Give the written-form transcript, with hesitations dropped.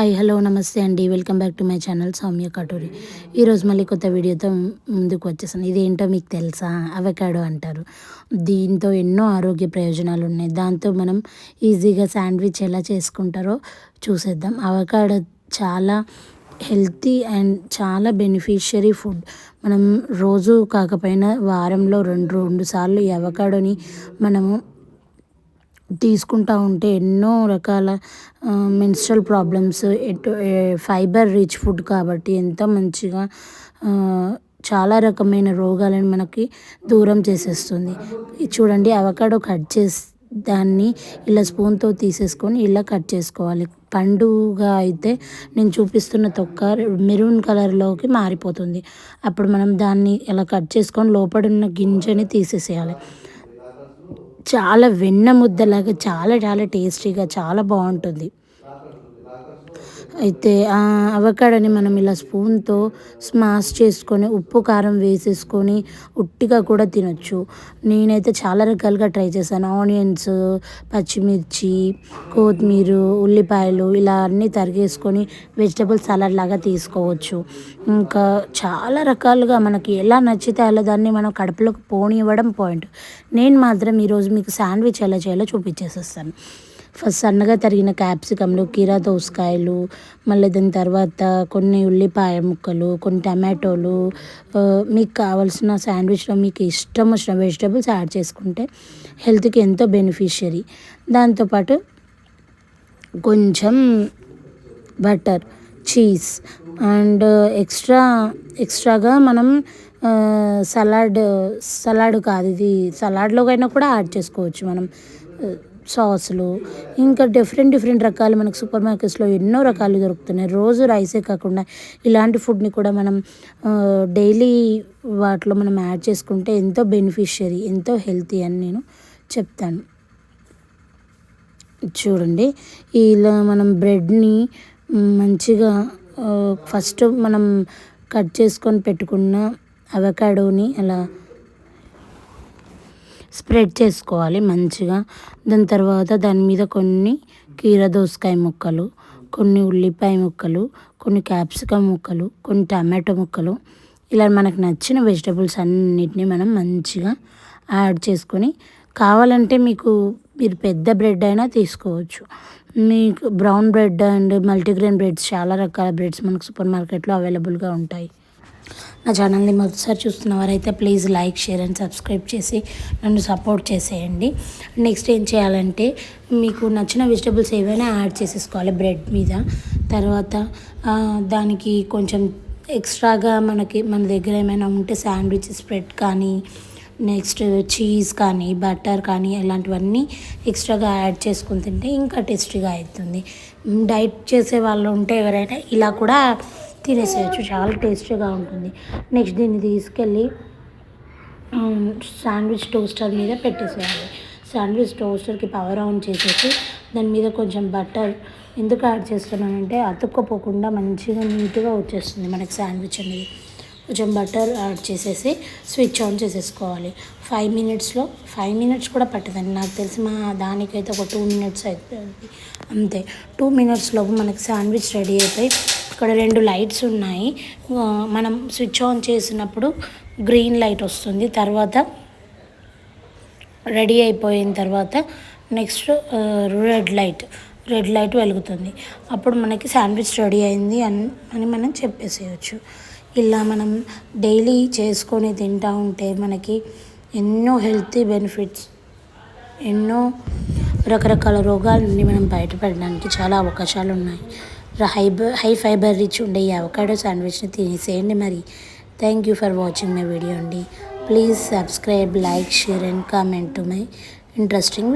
Hi hello నమస్తే అండి. Welcome back to my channel Soumya Katuri. ఈరోజు మళ్ళీ కొత్త వీడియోతో ముందుకు వచ్చేసాను. ఇదేంటో మీకు తెలుసా? అవకాడో అంటారు. దీంతో ఎన్నో ఆరోగ్య ప్రయోజనాలు ఉన్నాయి. దాంతో మనం ఈజీగా శాండ్విచ్ ఎలా చేసుకుంటారో చూసేద్దాం. అవకాడో చాలా హెల్తీ అండ్ చాలా బెనిఫిషియరీ ఫుడ్. మనం రోజు కాకపోయినా వారంలో రెండు సార్లు ఈ అవకాడోని మనము తీసుకుంటూ ఉంటే ఎన్నో రకాల menstrual problems fibre rich food కాబట్టి ఎంతో మంచిగా చాలా రకమైన రోగాలను మనకి దూరం చేసేస్తుంది. చూడండి, అవకాడో కట్ చేసి దాన్ని ఇలా స్పూన్తో తీసేసుకొని ఇలా కట్ చేసుకోవాలి. పండుగా అయితే నేను చూపిస్తున్న తొక్క మెరూన్ కలర్లోకి మారిపోతుంది. అప్పుడు మనం దాన్ని ఇలా కట్ చేసుకొని లోపడున్న గింజని తీసేసేయాలి. చాలా వెన్న ముద్దలాగా చాలా చాలా టేస్టీగా చాలా బాగుంటుంది. అయితే ఆ అవకాడోని మనం ఇలా స్పూన్తో స్మాష్ చేసుకొని ఉప్పు కారం వేసేసుకొని ఉట్టిగా కూడా తినొచ్చు. నేనైతే చాలా రకాలుగా ట్రై చేశాను. ఆనియన్స్, పచ్చిమిర్చి, కొత్తిమీర, ఉల్లిపాయలు ఇలా అన్నీ తరిగేసుకొని వెజిటబుల్ సలాడ్ లాగా తీసుకోవచ్చు. ఇంకా చాలా రకాలుగా మనకి ఎలా నచ్చితే అలా దాన్ని మనం కడుపులోకి పోనివ్వడం పాయింట్. నేను మాత్రం ఈరోజు మీకు శాండ్విచ్ ఎలా చేయాలో చూపించేసేస్తాను. ఫస్ట్ సన్నగా తరిగిన క్యాప్సికమ్లు, కీరా దోసకాయలు, మళ్ళీ దాని తర్వాత కొన్ని ఉల్లిపాయ ముక్కలు, కొన్ని టమాటోలు, మీకు కావాల్సిన శాండ్విచ్లో మీకు ఇష్టం వచ్చిన వెజిటబుల్స్ యాడ్ చేసుకుంటే హెల్త్కి ఎంతో బెనిఫిషియరీ. దాంతోపాటు కొంచెం బటర్, చీజ్ అండ్ ఎక్స్ట్రాగా మనం సలాడ్ కాదు ఇది, సలాడ్లోకైనా కూడా యాడ్ చేసుకోవచ్చు మనం. సాసులు ఇంకా డిఫరెంట్ రకాలు మనకు సూపర్ మార్కెట్స్లో ఎన్నో రకాలు దొరుకుతున్నాయి. రోజు రైసే కాకుండా ఇలాంటి ఫుడ్ని కూడా మనం డైలీ వాటిలో మనం యాడ్ చేసుకుంటే ఎంతో బెనిఫిషియరీ, ఎంతో హెల్తీ అని నేను చెప్తాను. చూడండి, ఇలా మనం బ్రెడ్ని మంచిగా ఫస్ట్ మనం కట్ చేసుకొని పెట్టుకున్న అవకాడోని అలా స్ప్రెడ్ చేసుకోవాలి మంచిగా. దాని తర్వాత దాని మీద కొన్ని కీరా దోసకాయ ముక్కలు, కొన్ని ఉల్లిపాయ ముక్కలు, కొన్ని క్యాప్సికమ్ ముక్కలు, కొన్ని టమాటో ముక్కలు, ఇలా మనకు నచ్చిన వెజిటబుల్స్ అన్నిటినీ మనం మంచిగా యాడ్ చేసుకొని, కావాలంటే మీరు పెద్ద బ్రెడ్ అయినా తీసుకోవచ్చు. మీకు brown bread and multigrain breads, చాలా రకాల బ్రెడ్స్ మనకు సూపర్ మార్కెట్లో అవైలబుల్గా ఉంటాయి. నా ఛానల్ని మొదటిసారి చూస్తున్న వారైతే please like, share and subscribe చేసి నన్ను సపోర్ట్ చేసేయండి. నెక్స్ట్ ఏం చేయాలంటే మీకు నచ్చిన వెజిటబుల్స్ ఏవైనా యాడ్ చేసేసుకోవాలి బ్రెడ్ మీద. తర్వాత దానికి కొంచెం ఎక్స్ట్రాగా మన దగ్గర ఏమైనా ఉంటే శాండ్విచ్ స్ప్రెడ్ కానీ, నెక్స్ట్ చీజ్ కానీ, బటర్ కానీ ఇలాంటివన్నీ ఎక్స్ట్రాగా యాడ్ చేసుకుని తింటే ఇంకా టేస్టీగా అవుతుంది. డైట్ చేసే వాళ్ళు ఉంటే ఎవరైనా ఇలా కూడా తినేసేయచ్చు, చాలా టేస్టీగా ఉంటుంది. నెక్స్ట్ దీన్ని తీసుకెళ్ళి శాండ్విచ్ టోస్టర్ మీద పెట్టేసేయాలి. శాండ్విచ్ టోస్టర్కి పవర్ ఆన్ చేసేసి దాని మీద కొంచెం బటర్ ఎందుకు యాడ్ చేస్తున్నానంటే అతుక్కపోకుండా మంచిగా నీట్గా వచ్చేస్తుంది మనకి శాండ్విచ్ అనేది. కొంచెం బటర్ యాడ్ చేసేసి స్విచ్ ఆన్ చేసేసుకోవాలి. 5 మినిట్స్ కూడా పట్టదండి, నాకు తెలిసి మా దానికైతే ఒక 2 మినిట్స్ అవుతుంది అంతే. 2 మినిట్స్లోపు మనకి శాండ్విచ్ రెడీ అయిపోయి, ఇక్కడ 2 లైట్స్ ఉన్నాయి. మనం స్విచ్ ఆన్ చేసినప్పుడు గ్రీన్ లైట్ వస్తుంది. తర్వాత రెడీ అయిపోయిన తర్వాత నెక్స్ట్ రెడ్ లైట్ వెలుగుతుంది. అప్పుడు మనకి శాండ్విచ్ రెడీ అయింది అని మనం చెప్పేసేయచ్చు. ఇలా మనం డైలీ చేసుకొని తింటూ ఉంటే మనకి ఎన్నో హెల్తీ బెనిఫిట్స్, ఎన్నో రకరకాల రోగాల నుండి మనం బయటపడడానికి చాలా అవకాశాలు ఉన్నాయి. హై ఫైబర్ రిచ్ ఉండే ఈ అవకాడో శాండ్విచ్ని తినేసేయండి మరి. Thank you for watching my video అండి. Please subscribe, like, share and comment to my interesting video.